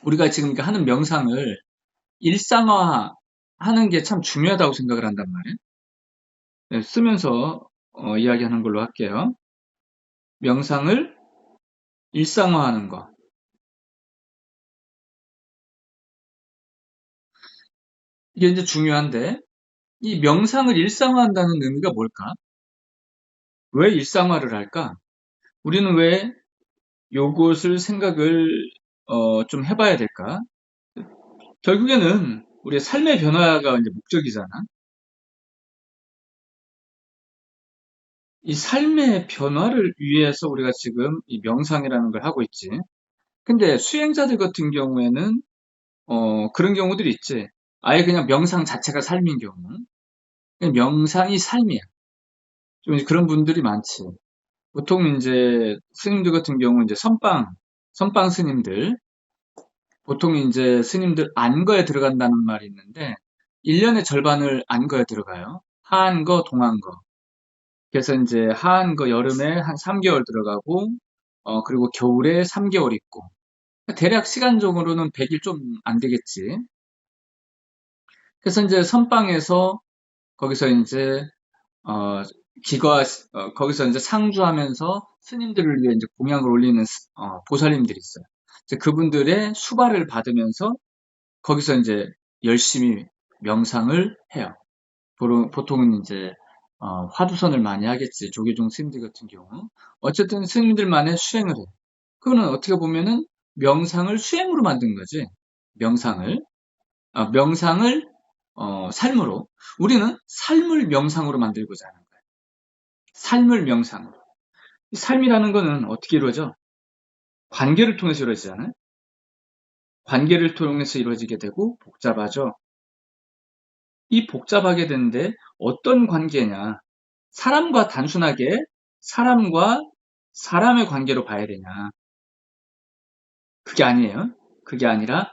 우리가 지금 이렇게 하는 명상을 일상화하는 게 참 중요하다고 생각을 한단 말이에요. 네, 쓰면서 이야기하는 걸로 할게요. 명상을 일상화하는 거. 이게 이제 중요한데, 이 명상을 일상화한다는 의미가 뭘까? 왜 일상화를 할까? 우리는 왜 요것을 생각을 좀 해봐야 될까? 결국에는 우리의 삶의 변화가 이제 목적이잖아. 이 삶의 변화를 위해서 우리가 지금 이 명상이라는 걸 하고 있지. 근데 수행자들 같은 경우에는 그런 경우들이 있지. 아예 그냥 명상 자체가 삶인 경우. 그냥 명상이 삶이야. 좀 이제 그런 분들이 많지. 보통 이제 스님들 같은 경우 이제 선방 스님들, 보통 이제 스님들 안거에 들어간다는 말이 있는데, 1년의 절반을 안거에 들어가요. 하안거, 동안거. 그래서 이제 하안거 여름에 한 3개월 들어가고, 그리고 겨울에 3개월 있고. 대략 시간적으로는 100일 좀 안 되겠지. 그래서 이제 선방에서 거기서 이제 어, 거기서 이제 상주하면서 스님들을 위해 이제 공양을 올리는 보살님들이 있어요. 이제 그분들의 수발을 받으면서 거기서 이제 열심히 명상을 해요. 보통은 이제 화두선을 많이 하겠지. 조계종 스님들 같은 경우. 어쨌든 스님들만의 수행을 해요. 그거는 어떻게 보면은 명상을 수행으로 만든 거지. 명상을. 명상을 삶으로. 우리는 삶을 명상으로 만들고자 하는 거예요. 삶을 명상으로. 이 삶이라는 거는 어떻게 이루어져? 관계를 통해서 이루어지잖아요. 관계를 통해서 이루어지게 되고 복잡하죠. 이 복잡하게 되는데 어떤 관계냐? 사람과 단순하게 사람과 사람의 관계로 봐야 되냐? 그게 아니에요. 그게 아니라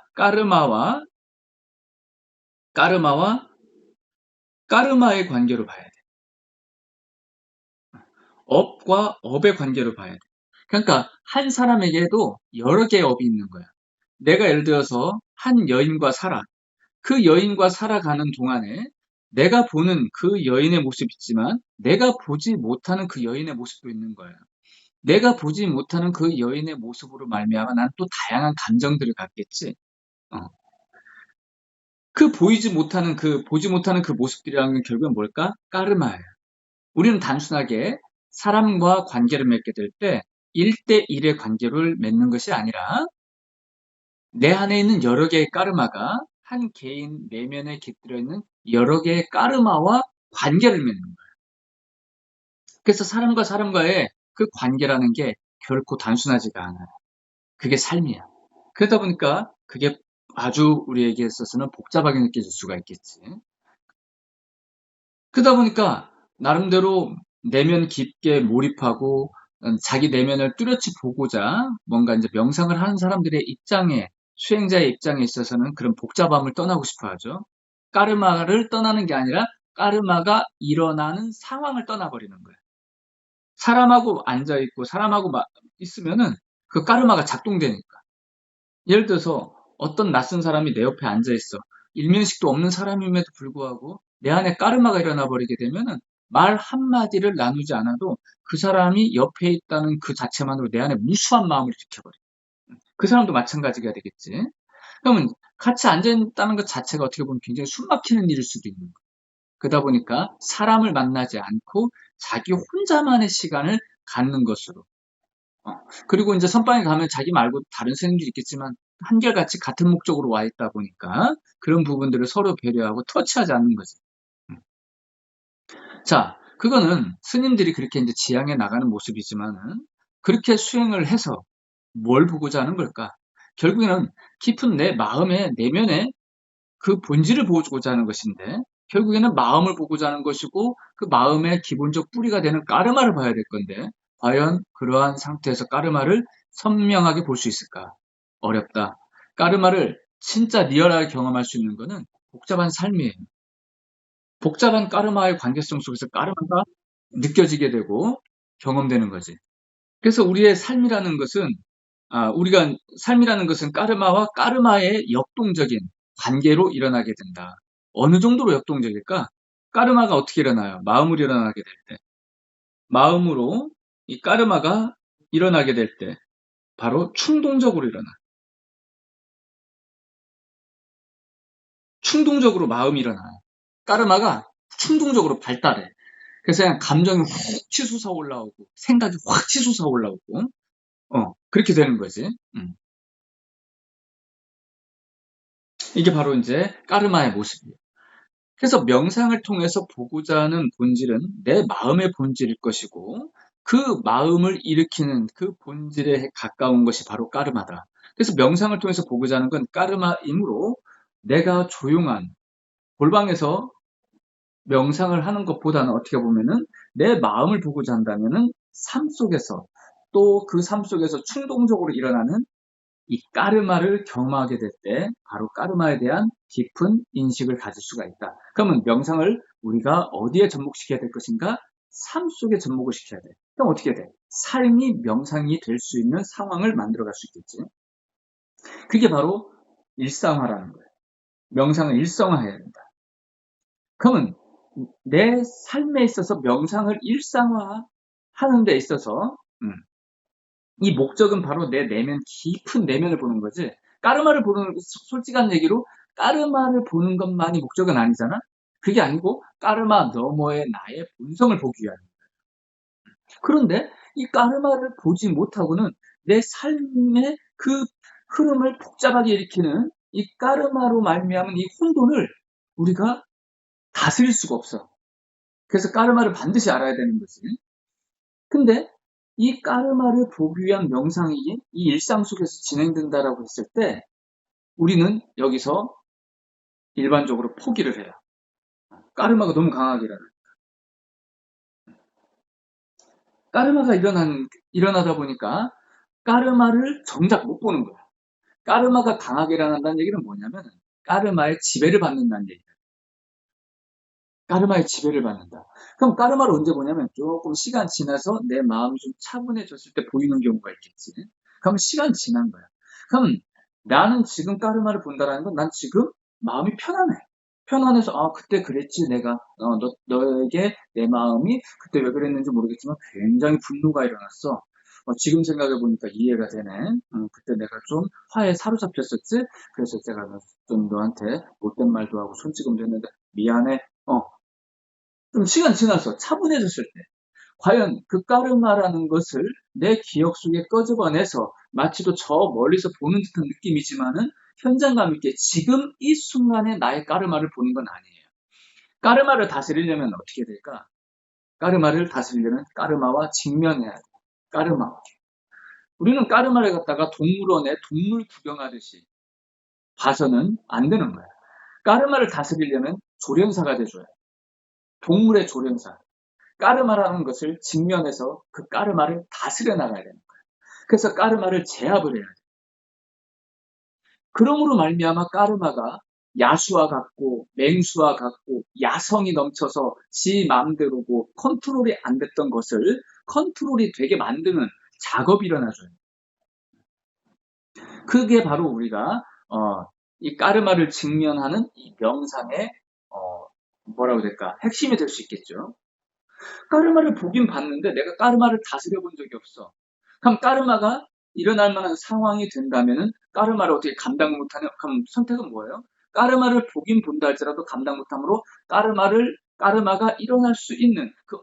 까르마와 까르마의 관계로 봐야 돼. 업과 업의 관계로 봐야 돼. 그러니까 한 사람에게도 여러 개의 업이 있는 거야. 내가 예를 들어서 한 여인과 살아. 그 여인과 살아가는 동안에 내가 보는 그 여인의 모습이 있지만 내가 보지 못하는 그 여인의 모습도 있는 거예요. 내가 보지 못하는 그 여인의 모습으로 말미암아 난 또 다양한 감정들을 갖겠지. 어. 보지 못하는 그 모습들이라는 게 결국은 뭘까? 까르마예요. 우리는 단순하게 사람과 관계를 맺게 될 때 1대1의 관계를 맺는 것이 아니라 내 안에 있는 여러 개의 까르마가 한 개인 내면에 깃들어 있는 여러 개의 까르마와 관계를 맺는 거예요. 그래서 사람과 사람과의 그 관계라는 게 결코 단순하지가 않아요. 그게 삶이야. 그러다 보니까 그게 아주 우리에게 있어서는 복잡하게 느껴질 수가 있겠지. 그러다 보니까 나름대로 내면 깊게 몰입하고 자기 내면을 뚜렷이 보고자 뭔가 이제 명상을 하는 사람들의 수행자의 입장에 있어서는 그런 복잡함을 떠나고 싶어 하죠. 까르마를 떠나는 게 아니라 까르마가 일어나는 상황을 떠나버리는 거예요. 사람하고 앉아있고 사람하고 있으면은 그 까르마가 작동되니까. 예를 들어서 어떤 낯선 사람이 내 옆에 앉아있어. 일면식도 없는 사람임에도 불구하고 내 안에 까르마가 일어나 버리게 되면은 말 한마디를 나누지 않아도 그 사람이 옆에 있다는 그 자체만으로 내 안에 무수한 마음을 지켜버려. 그 사람도 마찬가지가 되겠지. 그러면 같이 앉아있다는 것 자체가 어떻게 보면 굉장히 숨막히는 일일 수도 있는 거예요. 그러다 보니까 사람을 만나지 않고 자기 혼자만의 시간을 갖는 것으로. 어, 그리고 이제 선방에 가면 자기 말고 다른 스님들이 있겠지만 한결같이 같은 목적으로 와 있다 보니까 그런 부분들을 서로 배려하고 터치하지 않는 거지. 음. 자, 그거는 스님들이 그렇게 이제 지향해 나가는 모습이지만은 그렇게 수행을 해서 뭘 보고자 하는 걸까? 결국에는 깊은 내 마음의 내면에 그 본질을 보고자 하는 것인데 결국에는 마음을 보고자 하는 것이고 그 마음의 기본적 뿌리가 되는 까르마를 봐야 될 건데 과연 그러한 상태에서 까르마를 선명하게 볼 수 있을까? 어렵다. 까르마를 진짜 리얼하게 경험할 수 있는 것은 복잡한 삶이에요. 복잡한 까르마의 관계성 속에서 까르마가 느껴지게 되고 경험되는 거지. 그래서 우리의 삶이라는 것은 우리가 삶이라는 것은 까르마와 까르마의 역동적인 관계로 일어나게 된다. 어느 정도로 역동적일까? 까르마가 어떻게 일어나요? 마음으로 일어나게 될 때. 마음으로 이 까르마가 일어나게 될 때, 바로 충동적으로 일어나. 충동적으로 마음이 일어나요. 까르마가 충동적으로 발달해. 그래서 그냥 감정이 훅 치솟아 올라오고, 생각이 확 치솟아 올라오고, 그렇게 되는 거지. 이게 바로 이제 까르마의 모습이에요. 그래서 명상을 통해서 보고자 하는 본질은 내 마음의 본질일 것이고, 그 마음을 일으키는 그 본질에 가까운 것이 바로 까르마다. 그래서 명상을 통해서 보고자 하는 건 까르마이므로, 내가 조용한 골방에서 명상을 하는 것보다는 어떻게 보면은 내 마음을 보고자 한다면은 삶 속에서, 또 그 삶 속에서 충동적으로 일어나는 이 까르마를 경험하게 될 때 바로 까르마에 대한 깊은 인식을 가질 수가 있다. 그러면 명상을 우리가 어디에 접목시켜야 될 것인가? 삶 속에 접목을 시켜야 돼. 그럼 어떻게 돼? 삶이 명상이 될 수 있는 상황을 만들어갈 수 있겠지. 그게 바로 일상화라는 거예요. 명상을 일상화해야 된다. 그러면 내 삶에 있어서 명상을 일상화하는 데 있어서 이 목적은 바로 내 내면, 깊은 내면을 보는 거지. 까르마를 보는, 솔직한 얘기로 까르마를 보는 것만이 목적은 아니잖아? 그게 아니고 까르마 너머의 나의 본성을 보기 위한. 그런데 이 까르마를 보지 못하고는 내 삶의 그 흐름을 복잡하게 일으키는 이 까르마로 말미암은 이 혼돈을 우리가 다스릴 수가 없어. 그래서 까르마를 반드시 알아야 되는 거지. 근데 이 까르마를 보기 위한 명상이 이 일상 속에서 진행된다라고 했을 때 우리는 여기서 일반적으로 포기를 해요. 까르마가 너무 강하게 일어나. 까르마가 일어나다 보니까 까르마를 정작 못 보는 거야. 까르마가 강하게 일어난다는 얘기는 뭐냐면 까르마의 지배를 받는다는 얘기야. 까르마의 지배를 받는다. 그럼 까르마를 언제 보냐면 조금 시간 지나서 내 마음이 좀 차분해졌을 때 보이는 경우가 있겠지. 그럼 시간 지난 거야. 그럼 나는 지금 까르마를 본다라는 건 난 지금 마음이 편안해. 편안해서 그때 그랬지 내가 너에게 내 마음이 그때 왜 그랬는지 모르겠지만 굉장히 분노가 일어났어. 지금 생각해 보니까 이해가 되네. 그때 내가 좀 화에 사로잡혔었지. 그래서 제가 좀 너한테 못된 말도 하고 손찌검도 했는데 미안해. 좀 시간 지나서 차분해졌을 때 과연 그 까르마라는 것을 내 기억 속에 끄집어내서 마치도 저 멀리서 보는 듯한 느낌이지만은 현장감 있게 지금 이 순간에 나의 까르마를 보는 건 아니에요. 까르마를 다스리려면 어떻게 될까? 까르마를 다스리려면 까르마와 직면해야 돼. 까르마와. 우리는 까르마를 갖다가 동물원에 동물 구경하듯이 봐서는 안 되는 거야. 까르마를 다스리려면 조련사가 돼줘야 돼. 동물의 조련사. 까르마라는 것을 직면해서 그 까르마를 다스려 나가야 되는 거예요. 그래서 까르마를 제압을 해야 돼요. 그러므로 말미암아 까르마가 야수와 같고 맹수와 같고 야성이 넘쳐서 지 마음대로고 컨트롤이 안 됐던 것을 컨트롤이 되게 만드는 작업이 일어나줘요. 그게 바로 우리가 이 까르마를 직면하는 이 명상의 뭐라고 해야 될까? 핵심이 될 수 있겠죠. 까르마를 보긴 봤는데 내가 까르마를 다스려 본 적이 없어. 그럼 까르마가 일어날 만한 상황이 된다면은 까르마를 어떻게 감당 못하냐? 그럼 선택은 뭐예요? 까르마를 보긴 본다 할지라도 감당 못함으로 까르마가 일어날 수 있는 그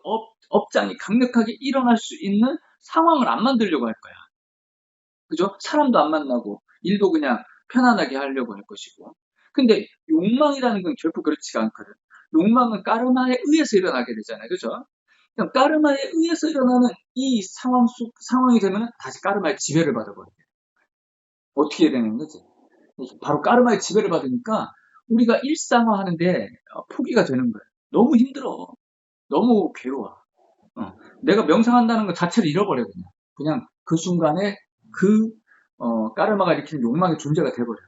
업장이 강력하게 일어날 수 있는 상황을 안 만들려고 할 거야. 그죠? 사람도 안 만나고 일도 그냥 편안하게 하려고 할 것이고. 근데 욕망이라는 건 결코 그렇지가 않거든. 욕망은 까르마에 의해서 일어나게 되잖아요. 그죠? 그럼 까르마에 의해서 일어나는 이 상황이 되면 다시 까르마의 지배를 받아버려요. 어떻게 되는 거지? 바로 까르마의 지배를 받으니까 우리가 일상화하는데 포기가 되는 거예요. 너무 힘들어. 너무 괴로워. 내가 명상한다는 것 자체를 잃어버려 그냥. 그냥 그 순간에 그 까르마가 일으키는 욕망의 존재가 돼버려.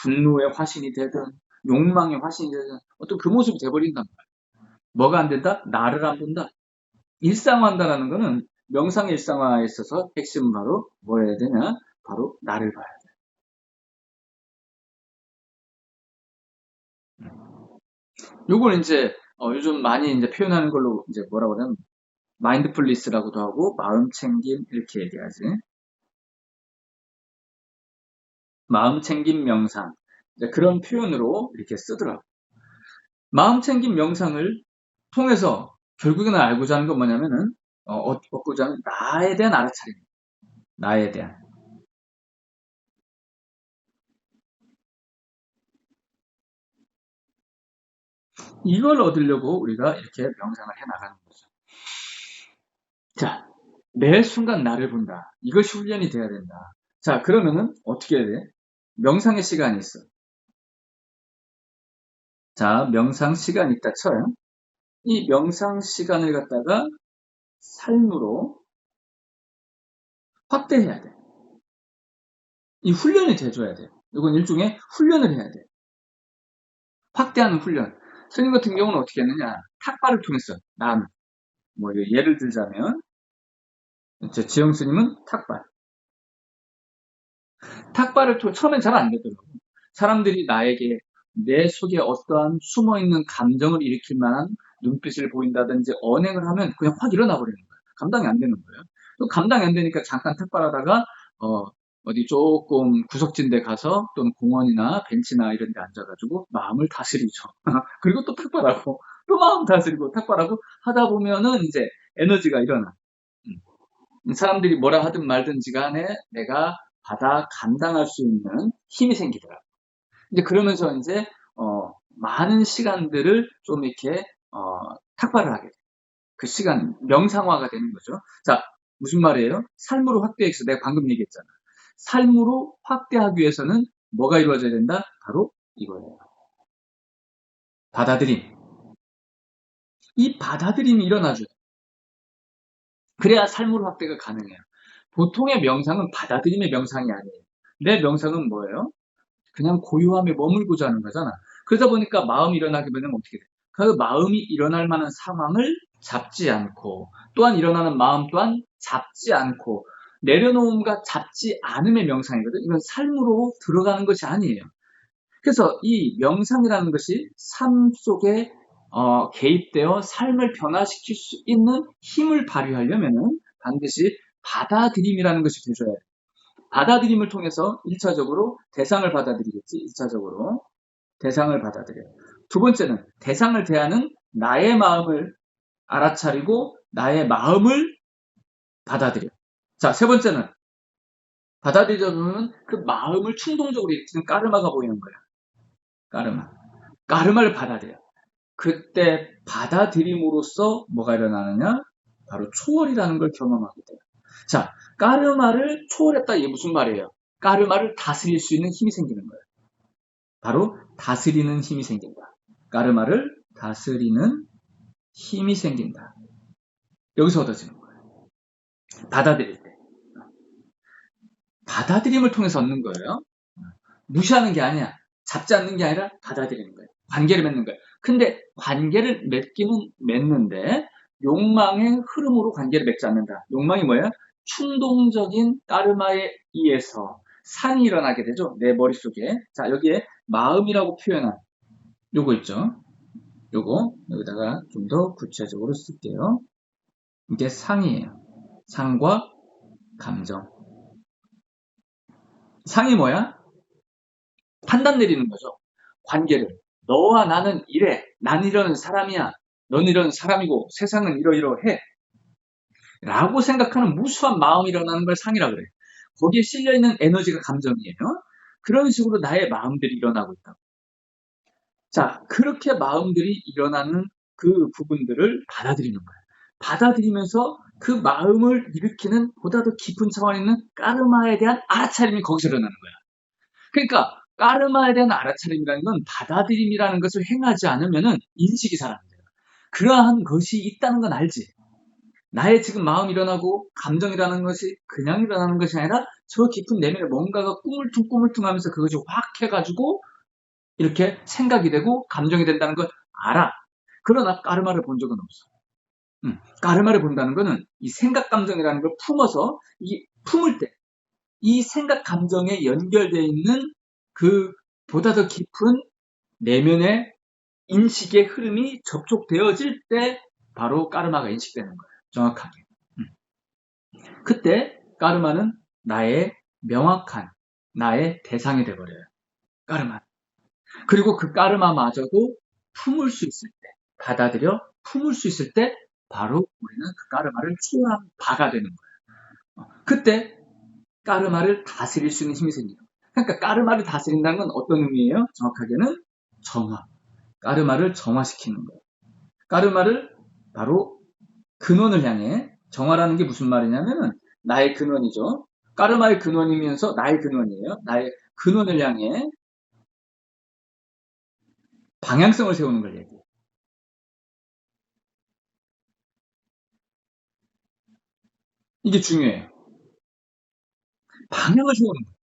분노의 화신이 되든 욕망의 화신이 되든 어떤 그 모습이 돼버린단 말이야. 뭐가 안 된다? 나를 안 본다. 일상화한다라는 거는 명상의 일상화에 있어서 핵심은 바로 뭐 해야 되냐? 바로 나를 봐야 돼. 요걸 이제 요즘 많이 이제 표현하는 걸로 이제 뭐라고 하냐면 마인드풀리스라고도 하고 마음챙김 이렇게 얘기하지. 마음챙김 명상. 이제 그런 표현으로 이렇게 쓰더라고. 마음챙김 명상을 통해서 결국에는 알고자 하는 건 뭐냐면은 얻고자 하는 나에 대한 알아차림. 나에 대한. 이걸 얻으려고 우리가 이렇게 명상을 해 나가는 거죠. 자, 매 순간 나를 본다. 이것이 훈련이 돼야 된다. 자, 그러면은 어떻게 해야 돼? 명상의 시간이 있어. 자, 명상 시간이 있다 쳐요. 이 명상 시간을 갖다가 삶으로 확대해야 돼. 이 훈련이 돼줘야 돼. 이건 일종의 훈련을 해야 돼. 확대하는 훈련. 스님 같은 경우는 어떻게 했느냐? 탁발을 통해서 나는 뭐 예를 들자면 지영 스님은 탁발. 탁발을 처음엔 잘 안 되더라고. 사람들이 나에게 내 속에 어떠한 숨어있는 감정을 일으킬 만한 눈빛을 보인다든지 언행을 하면 그냥 확 일어나 버리는 거야. 감당이 안 되는 거예요. 또 감당이 안 되니까 잠깐 탁발하다가 어디 조금 구석진 데 가서 또는 공원이나 벤치나 이런 데 앉아가지고 마음을 다스리죠. 그리고 또 탁발하고 또 마음 다스리고 탁발하고 하다 보면은 이제 에너지가 일어나. 사람들이 뭐라 하든 말든지 간에 내가 받아 감당할 수 있는 힘이 생기더라. 이제 그러면서 이제 많은 시간들을 좀 이렇게 탁발을 하게 돼. 그 시간 명상화가 되는 거죠. 자, 무슨 말이에요? 삶으로 확대해서 내가 방금 얘기했잖아. 삶으로 확대하기 위해서는 뭐가 이루어져야 된다? 바로 이거예요. 받아들임. 이 받아들임이 일어나죠. 그래야 삶으로 확대가 가능해요. 보통의 명상은 받아들임의 명상이 아니에요. 내 명상은 뭐예요? 그냥 고요함에 머물고자 하는 거잖아. 그러다 보니까 마음이 일어나게 되면 어떻게 돼? 그 마음이 일어날 만한 상황을 잡지 않고 또한 일어나는 마음 또한 잡지 않고 내려놓음과 잡지 않음의 명상이거든. 이건 삶으로 들어가는 것이 아니에요. 그래서 이 명상이라는 것이 삶 속에 개입되어 삶을 변화시킬 수 있는 힘을 발휘하려면은 반드시 받아들임이라는 것이 되셔야 돼요. 받아들임을 통해서 1차적으로 대상을 받아들이겠지. 1차적으로 대상을 받아들여요. 두 번째는 대상을 대하는 나의 마음을 알아차리고 나의 마음을 받아들여. 자, 세 번째는 받아들여보면 그 마음을 충동적으로 일으키는 까르마가 보이는 거야. 까르마. 까르마를 받아들여. 그때 받아들임으로써 뭐가 일어나느냐? 바로 초월이라는 걸 경험하게 돼요. 자, 까르마를 초월했다. 이게 무슨 말이에요? 까르마를 다스릴 수 있는 힘이 생기는 거예요. 바로 다스리는 힘이 생긴다. 까르마를 다스리는 힘이 생긴다. 여기서 얻어지는 거예요. 받아들일 때. 받아들임을 통해서 얻는 거예요. 무시하는 게 아니야. 잡지 않는 게 아니라 받아들이는 거예요. 관계를 맺는 거예요. 근데 관계를 맺기는 맺는데 욕망의 흐름으로 관계를 맺지 않는다. 욕망이 뭐야? 충동적인 까르마에 의해서 상이 일어나게 되죠. 내 머릿속에. 자, 여기에 마음이라고 표현한 요거 있죠. 요거 여기다가 좀 더 구체적으로 쓸게요. 이게 상이에요. 상과 감정. 상이 뭐야? 판단 내리는 거죠. 관계를. 너와 나는 이래. 난 이런 사람이야. 넌 이런 사람이고 세상은 이러이러해. 라고 생각하는 무수한 마음이 일어나는 걸 상이라고 그래요. 거기에 실려있는 에너지가 감정이에요. 그런 식으로 나의 마음들이 일어나고 있다. 자, 그렇게 마음들이 일어나는 그 부분들을 받아들이는 거예요. 받아들이면서 그 마음을 일으키는 보다 더 깊은 차원에 있는 까르마에 대한 알아차림이 거기서 일어나는 거야. 그러니까 까르마에 대한 알아차림이라는 건 받아들임이라는 것을 행하지 않으면 인식이 잘 안 돼요. 그러한 것이 있다는 건 알지. 나의 지금 마음이 일어나고 감정이라는 것이 그냥 일어나는 것이 아니라 저 깊은 내면에 뭔가가 꾸물퉁꾸물퉁 하면서 그것이 확 해가지고 이렇게 생각이 되고 감정이 된다는 걸 알아. 그러나 까르마를 본 적은 없어. 까르마를 본다는 거는 이 생각 감정이라는 걸 품어서 이 품을 때 이 생각 감정에 연결되어 있는 그 보다 더 깊은 내면의 인식의 흐름이 접촉되어질 때 바로 까르마가 인식되는 거예요. 정확하게. 그때 까르마는 나의 명확한 나의 대상이 돼버려요. 까르마. 그리고 그 까르마마저도 품을 수 있을 때, 받아들여 품을 수 있을 때 바로 우리는 그 까르마를 초월한 바가 되는 거예요. 그때 까르마를 다스릴 수 있는 힘이 생겨요. 그러니까 까르마를 다스린다는 건 어떤 의미예요? 정확하게는 정화. 까르마를 정화시키는 거예요. 까르마를 바로 근원을 향해, 정화라는 게 무슨 말이냐면은 나의 근원이죠. 까르마의 근원이면서 나의 근원이에요. 나의 근원을 향해 방향성을 세우는 걸 얘기해요. 이게 중요해요. 방향을 세우는 거예요.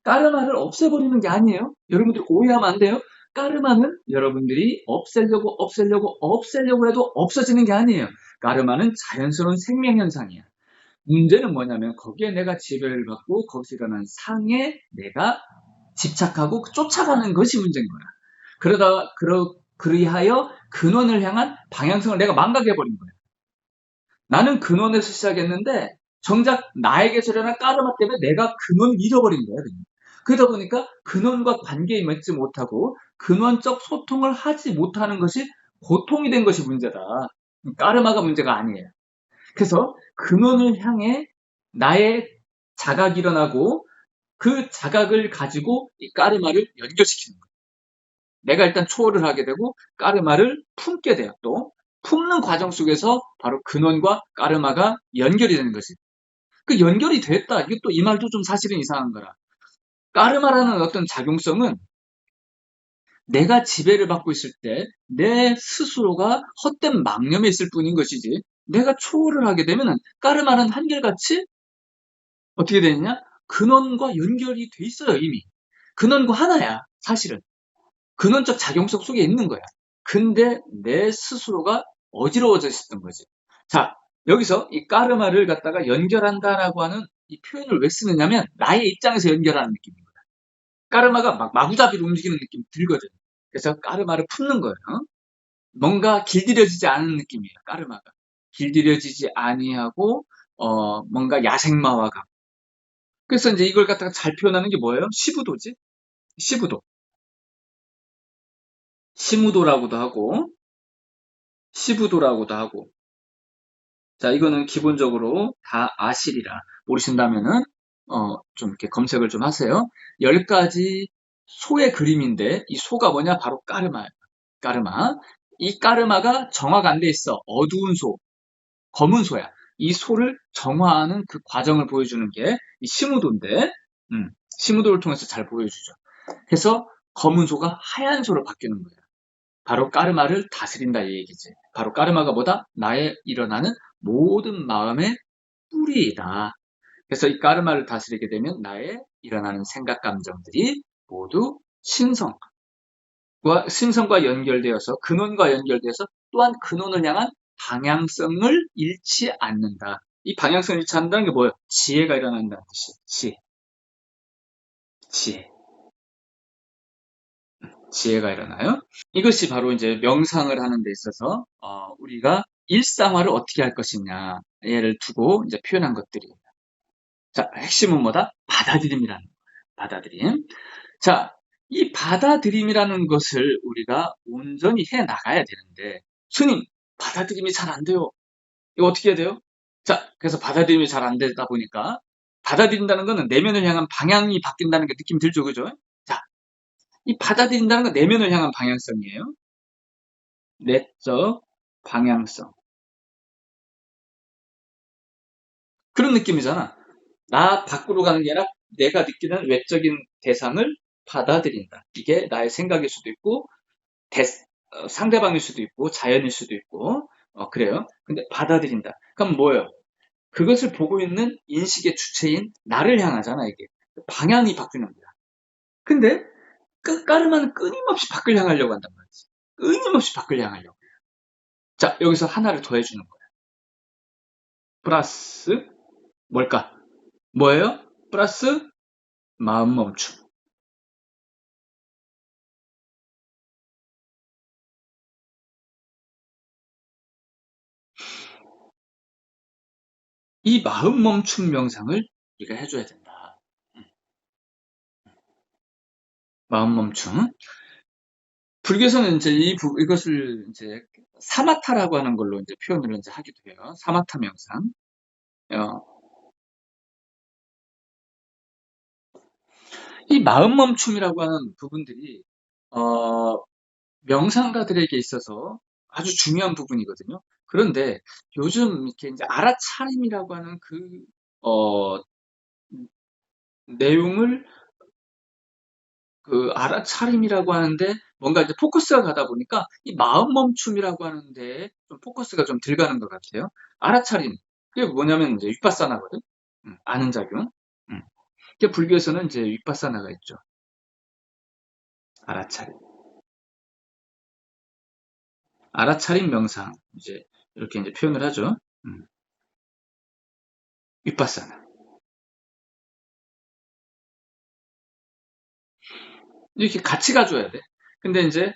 까르마를 없애버리는 게 아니에요. 여러분들 오해하면 안 돼요. 까르마는 여러분들이 없애려고 해도 없어지는 게 아니에요. 까르마는 자연스러운 생명현상이야. 문제는 뭐냐면 거기에 내가 지배를 받고 거기서 일어난 상에 내가 집착하고 쫓아가는 것이 문제인 거야. 그리하여 근원을 향한 방향성을 내가 망각해버린 거야. 나는 근원에서 시작했는데 정작 나에게서 일어난 까르마 때문에 내가 근원을 잃어버린 거야. 그냥. 그러다 보니까 근원과 관계에 맺지 못하고 근원적 소통을 하지 못하는 것이 고통이 된 것이 문제다. 까르마가 문제가 아니에요. 그래서 근원을 향해 나의 자각이 일어나고 그 자각을 가지고 이 까르마를 연결시키는 거예요. 내가 일단 초월을 하게 되고 까르마를 품게 돼요. 또 품는 과정 속에서 바로 근원과 까르마가 연결이 되는 거지. 그 연결이 됐다. 이게 또 이 말도 좀 사실은 이상한 거라. 까르마라는 어떤 작용성은 내가 지배를 받고 있을 때 내 스스로가 헛된 망념에 있을 뿐인 것이지. 내가 초월을 하게 되면 까르마는 한결같이 어떻게 되느냐? 근원과 연결이 돼 있어요, 이미. 근원과 하나야, 사실은. 근원적 작용성 속에 있는 거야. 근데 내 스스로가 어지러워져 있었던 거지. 자, 여기서 이 까르마를 갖다가 연결한다라고 하는 이 표현을 왜 쓰느냐면 나의 입장에서 연결하는 느낌인 거야. 까르마가 막 마구잡이로 움직이는 느낌이 들거든. 그래서 까르마를 품는 거예요. 뭔가 길들여지지 않은 느낌이에요. 까르마가. 길들여지지 아니하고 뭔가 야생마와 같고. 그래서 이제 이걸 갖다가 잘 표현하는 게 뭐예요? 시부도지? 시부도. 시무도라고도 하고 시부도라고도 하고. 자, 이거는 기본적으로 다 아시리라. 모르신다면은, 좀 이렇게 검색을 좀 하세요. 10가지 소의 그림인데, 이 소가 뭐냐? 바로 까르마예요. 까르마. 이 까르마가 정화가 안 돼 있어. 어두운 소, 검은 소야. 이 소를 정화하는 그 과정을 보여주는 게 이 시무도인데, 시무도를 통해서 잘 보여주죠. 그래서 검은 소가 하얀 소로 바뀌는 거예요. 바로 까르마를 다스린다 이 얘기지. 바로 까르마가 뭐다? 나의 일어나는 모든 마음의 뿌리이다. 그래서 이 까르마를 다스리게 되면 나의 일어나는 생각, 감정들이 모두 신성과 연결되어서 근원과 연결돼서 또한 근원을 향한 방향성을 잃지 않는다. 이 방향성을 잃지 않는다는 게 뭐예요? 지혜가 일어난다는 뜻이에요. 지혜. 지혜가 일어나요. 이것이 바로 이제 명상을 하는 데 있어서 우리가 일상화를 어떻게 할 것이냐를 두고 이제 표현한 것들이에요. 자, 핵심은 뭐다? 받아들임이라는 거예요. 받아들임. 자, 이 받아들임이라는 것을 우리가 온전히 해 나가야 되는데, 스님, 받아들임이 잘 안 돼요. 이거 어떻게 해야 돼요? 자, 그래서 받아들임이 잘 안 되다 보니까, 받아들인다는 거는 내면을 향한 방향이 바뀐다는 게 느낌 들죠, 그죠? 자, 이 받아들인다는 건 내면을 향한 방향성이에요. 내적 방향성. 그런 느낌이잖아. 나 밖으로 가는 게 아니라 내가 느끼는 외적인 대상을 받아들인다. 이게 나의 생각일 수도 있고, 상대방일 수도 있고, 자연일 수도 있고, 그래요. 근데 받아들인다. 그럼 뭐예요? 그것을 보고 있는 인식의 주체인 나를 향하잖아, 이게. 방향이 바뀌는 거야. 근데 까르마는 끊임없이 밖을 향하려고 한단 말이지. 끊임없이 밖을 향하려고. 자, 여기서 하나를 더해주는 거야. 플러스 뭘까? 뭐예요? 플러스 마음 멈춤. 이 마음 멈춤 명상을 우리가 해줘야 된다. 마음 멈춤. 불교에서는 이제 이것을 이제 사마타라고 하는 걸로 이제 표현을 이제 하기도 해요. 사마타 명상. 어, 이 마음 멈춤이라고 하는 부분들이 어, 명상가들에게 있어서 아주 중요한 부분이거든요. 그런데 요즘 이렇게 이제 알아차림이라고 하는 어, 내용을 알아차림이라고 하는데 뭔가 이제 포커스가 가다 보니까 이 마음 멈춤이라고 하는데 좀 포커스가 좀 덜 가는 것 같아요. 알아차림. 그게 뭐냐면 이제 윗바사나거든. 아는 작용. 음. 이게 불교에서는 이제 윗바사나가 있죠. 알아차림. 알아차림 명상. 이제 이렇게 이제 표현을 하죠. 음. 윗바사나. 이렇게 같이 가줘야 돼. 근데 이제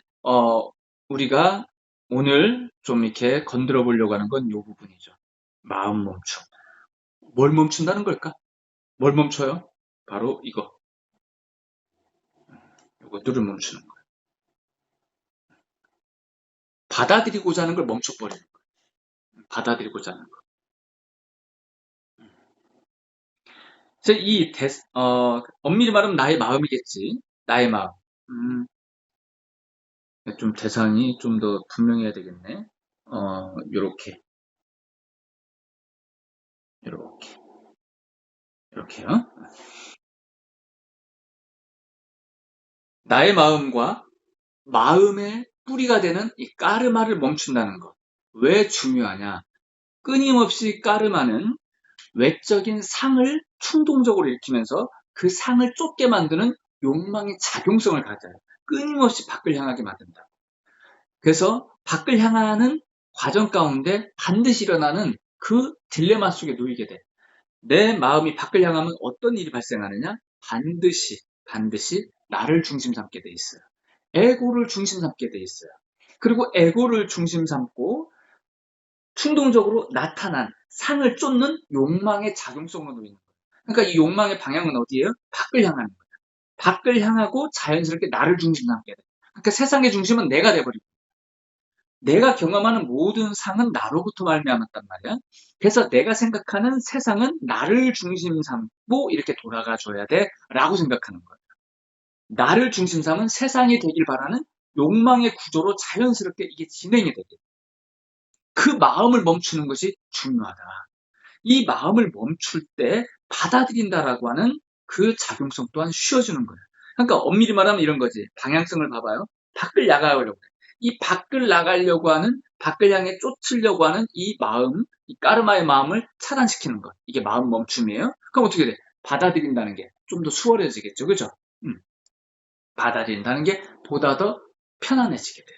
우리가 오늘 좀 이렇게 건드려 보려고 하는 건 이 부분이죠. 마음 멈춤. 뭘 멈춘다는 걸까? 뭘 멈춰요? 바로 이것들을 멈추는 거예요. 받아들이고자 하는 걸 멈춰버리는 거예요. 받아들이고자 하는 거. 그래서 엄밀히 말하면 나의 마음이겠지. 나의 마음. 음, 좀 대상이 좀 더 분명해야 되겠네. 요렇게, 요렇게, 요렇게요. 나의 마음과 마음의 뿌리가 되는 이 까르마를 멈춘다는 것. 왜 중요하냐? 끊임없이 까르마는 외적인 상을 충동적으로 일으키면서 그 상을 쫓게 만드는 욕망의 작용성을 가져요. 끊임없이 밖을 향하게 만든다. 그래서 밖을 향하는 과정 가운데 반드시 일어나는 그 딜레마 속에 놓이게 돼. 내 마음이 밖을 향하면 어떤 일이 발생하느냐? 반드시 나를 중심 삼게 돼 있어요. 에고를 중심 삼게 돼 있어요. 그리고 에고를 중심 삼고 충동적으로 나타난 상을 쫓는 욕망의 작용성으로 놓이는 거예요. 그러니까 이 욕망의 방향은 어디예요? 밖을 향하는 거예요. 밖을 향하고 자연스럽게 나를 중심 삼게 돼. 그러니까 세상의 중심은 내가 돼버리고 내가 경험하는 모든 상은 나로부터 말미암았단 말이야. 그래서 내가 생각하는 세상은 나를 중심 삼고 이렇게 돌아가 줘야 돼라고 생각하는 거예요. 나를 중심 삼은 세상이 되길 바라는 욕망의 구조로 자연스럽게 이게 진행이 되게. 그 마음을 멈추는 것이 중요하다. 이 마음을 멈출 때 받아들인다라고 하는 그 작용성 또한 쉬워지는 거예요. 그러니까 엄밀히 말하면 이런 거지. 방향성을 봐봐요. 밖을 나가려고 해. 이 밖을 나가려고 하는, 밖을 향해 쫓으려고 하는 이 마음, 이 까르마의 마음을 차단시키는 것. 이게 마음 멈춤이에요. 그럼 어떻게 돼? 받아들인다는 게 좀 더 수월해지겠죠. 그죠? 받아들인다는 게 보다 더 편안해지게 돼요.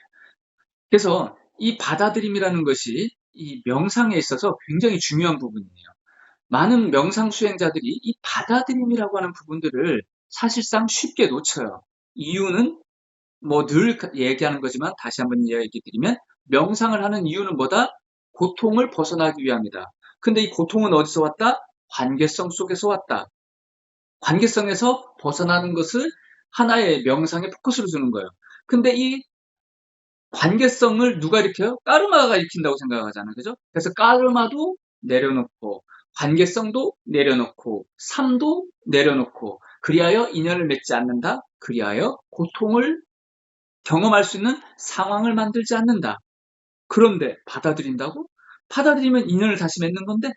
그래서 이 받아들임이라는 것이 이 명상에 있어서 굉장히 중요한 부분이에요. 많은 명상 수행자들이 이 받아들임이라고 하는 부분들을 사실상 쉽게 놓쳐요. 이유는 뭐 늘 얘기하는 거지만 다시 한번 이야기 드리면 명상을 하는 이유는 뭐다? 고통을 벗어나기 위함이다. 근데 이 고통은 어디서 왔다? 관계성 속에서 왔다. 관계성에서 벗어나는 것을 하나의 명상의 포커스로 주는 거예요. 근데 이 관계성을 누가 일으켜요? 까르마가 일으킨다고 생각하잖아요. 그죠? 그래서 까르마도 내려놓고, 관계성도 내려놓고, 삶도 내려놓고, 그리하여 인연을 맺지 않는다. 그리하여 고통을 경험할 수 있는 상황을 만들지 않는다. 그런데 받아들인다고? 받아들이면 인연을 다시 맺는 건데,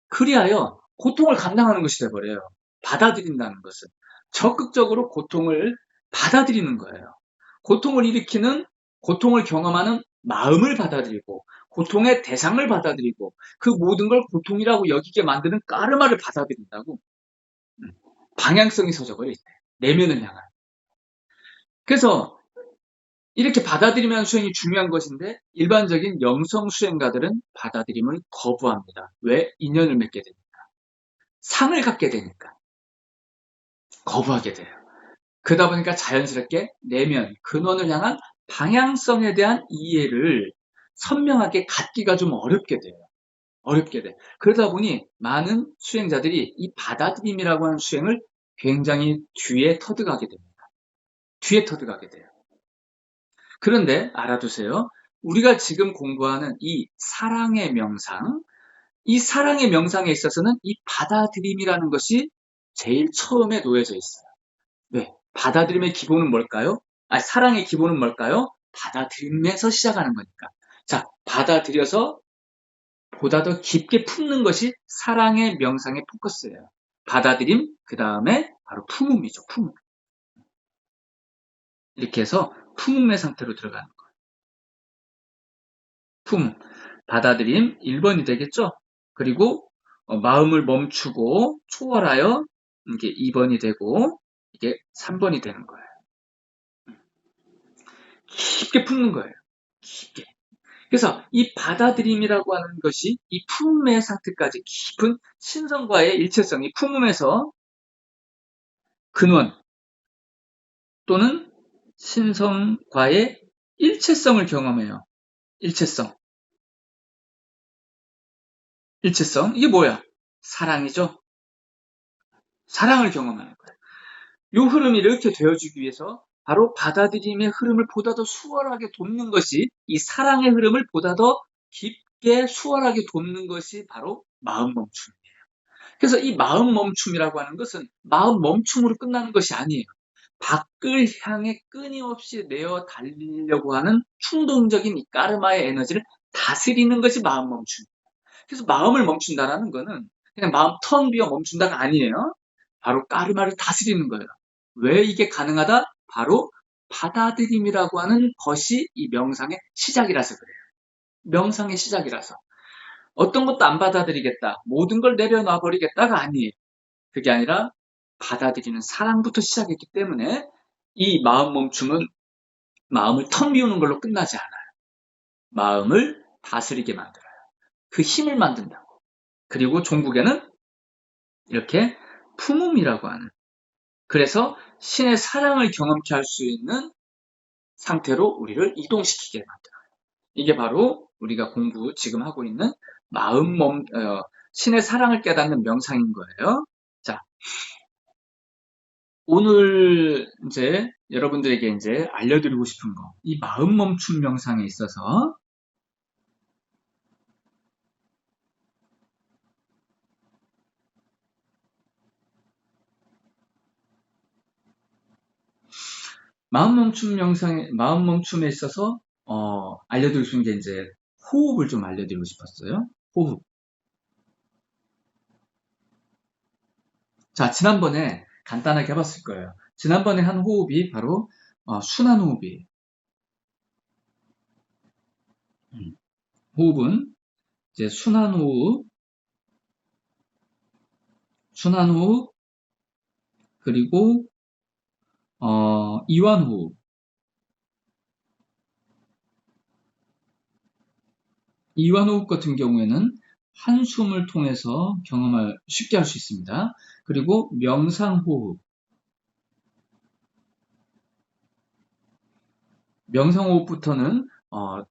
그리하여 고통을 감당하는 것이 돼버려요. 받아들인다는 것은. 적극적으로 고통을 받아들이는 거예요. 고통을 일으키는, 고통을 경험하는 마음을 받아들이고, 고통의 대상을 받아들이고, 그 모든 걸 고통이라고 여기게 만드는 까르마를 받아들인다고. 음, 방향성이 서져버려 있대. 내면을 향한. 그래서 이렇게 받아들이면 수행이 중요한 것인데 일반적인 영성 수행가들은 받아들임을 거부합니다. 왜? 인연을 맺게 되니까. 상을 갖게 되니까. 거부하게 돼요. 그러다 보니까 자연스럽게 내면, 근원을 향한 방향성에 대한 이해를 선명하게 갖기가 좀 어렵게 돼요. 어렵게 돼. 그러다 보니 많은 수행자들이 이 받아들임이라고 하는 수행을 굉장히 뒤에 터득하게 됩니다. 뒤에 터득하게 돼요. 그런데 알아두세요. 우리가 지금 공부하는 이 사랑의 명상, 이 사랑의 명상에 있어서는 이 받아들임이라는 것이 제일 처음에 놓여져 있어요. 왜? 받아들임의 기본은 뭘까요? 사랑의 기본은 뭘까요? 받아들임에서 시작하는 거니까. 자, 받아들여서 보다 더 깊게 품는 것이 사랑의 명상의 포커스예요. 받아들임, 그 다음에 바로 품음이죠. 품음. 이렇게 해서 품음의 상태로 들어가는 거예요. 품음. 받아들임 1번이 되겠죠? 그리고 마음을 멈추고 초월하여 이게 2번이 되고 이게 3번이 되는 거예요. 깊게 품는 거예요. 깊게. 그래서 이 받아들임이라고 하는 것이 이 품음의 상태까지 깊은 신성과의 일체성, 이 품음에서 근원 또는 신성과의 일체성을 경험해요. 일체성. 일체성. 이게 뭐야? 사랑이죠? 사랑을 경험하는 거예요. 이 흐름이 이렇게 되어주기 위해서 바로 받아들임의 흐름을 보다 더 수월하게 돕는 것이 이 사랑의 흐름을 보다 더 깊게 수월하게 돕는 것이 바로 마음 멈춤이에요. 그래서 이 마음 멈춤이라고 하는 것은 마음 멈춤으로 끝나는 것이 아니에요. 밖을 향해 끊임없이 내어 달리려고 하는 충동적인 이 까르마의 에너지를 다스리는 것이 마음 멈춤이에요. 그래서 마음을 멈춘다라는 거는 그냥 마음 텅 비어 멈춘다가 아니에요. 바로 까르마를 다스리는 거예요. 왜 이게 가능하다? 바로 받아들임이라고 하는 것이 이 명상의 시작이라서 그래요. 명상의 시작이라서. 어떤 것도 안 받아들이겠다. 모든 걸 내려놔 버리겠다가 아니에요. 그게 아니라 받아들이는 사랑부터 시작했기 때문에 이 마음 멈춤은 마음을 텅 비우는 걸로 끝나지 않아요. 마음을 다스리게 만들어요. 그 힘을 만든다고. 그리고 종국에는 이렇게 품음이라고 하는, 그래서 신의 사랑을 경험케 할 수 있는 상태로 우리를 이동시키게 만들어요. 이게 바로 우리가 공부 지금 하고 있는 신의 사랑을 깨닫는 명상인 거예요. 자, 오늘 이제 여러분들에게 이제 알려드리고 싶은 거, 이 마음 멈춤 명상에 있어서 마음 멈춤에 있어서 알려드릴 수 있는 게 이제 호흡을 좀 알려드리고 싶었어요. 호흡. 자, 지난번에 간단하게 해봤을 거예요. 지난번에 한 호흡이 바로 순환 호흡이에요. 호흡은 이제 순환 호흡, 그리고 이완 호흡. 이완 호흡 같은 경우에는 한숨을 통해서 경험을 쉽게 할 수 있습니다. 그리고 명상 호흡. 명상 호흡부터는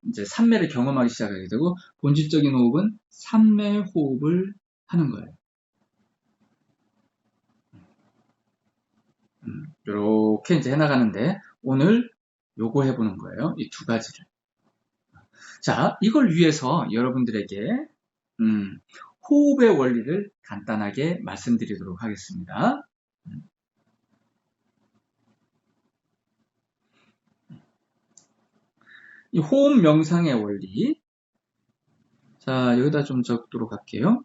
이제 산매를 경험하기 시작하게 되고, 본질적인 호흡은 산매 호흡을 하는 거예요. 이렇게 이제 해나가는데 오늘 요거 해보는 거예요. 이 두 가지를. 자, 이걸 위해서 여러분들에게 호흡의 원리를 간단하게 말씀드리도록 하겠습니다. 이 호흡 명상의 원리. 자, 여기다 좀 적도록 할게요.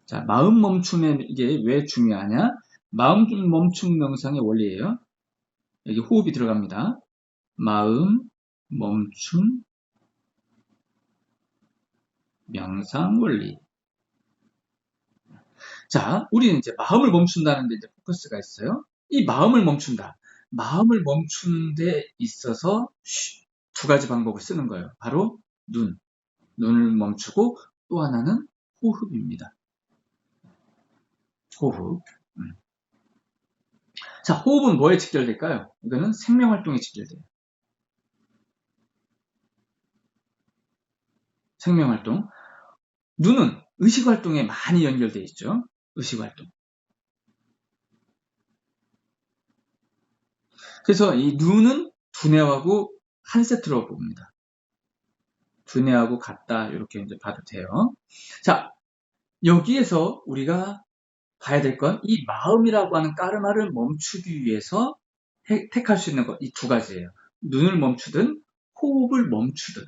자, 마음 멈춤에 이게 왜 중요하냐? 마음 멈춤 명상의 원리예요. 여기 호흡이 들어갑니다. 마음 멈춤 명상 원리. 자, 우리는 이제 마음을 멈춘다는 데 이제 포커스가 있어요. 이 마음을 멈춘다. 마음을 멈추는 데 있어서 두 가지 방법을 쓰는 거예요. 바로 눈을 멈추고 또 하나는 호흡입니다. 호흡. 자, 호흡은 뭐에 직결될까요? 이거는 생명활동에 직결돼요. 생명활동. 눈은 의식활동에 많이 연결되어 있죠. 의식활동. 그래서 이 눈은 두뇌하고 한 세트로 봅니다. 두뇌하고 같다 이렇게 이제 봐도 돼요. 자, 여기에서 우리가 봐야 될 건 이 마음이라고 하는 까르마를 멈추기 위해서 택할 수 있는 것 이 두 가지예요. 눈을 멈추든 호흡을 멈추든.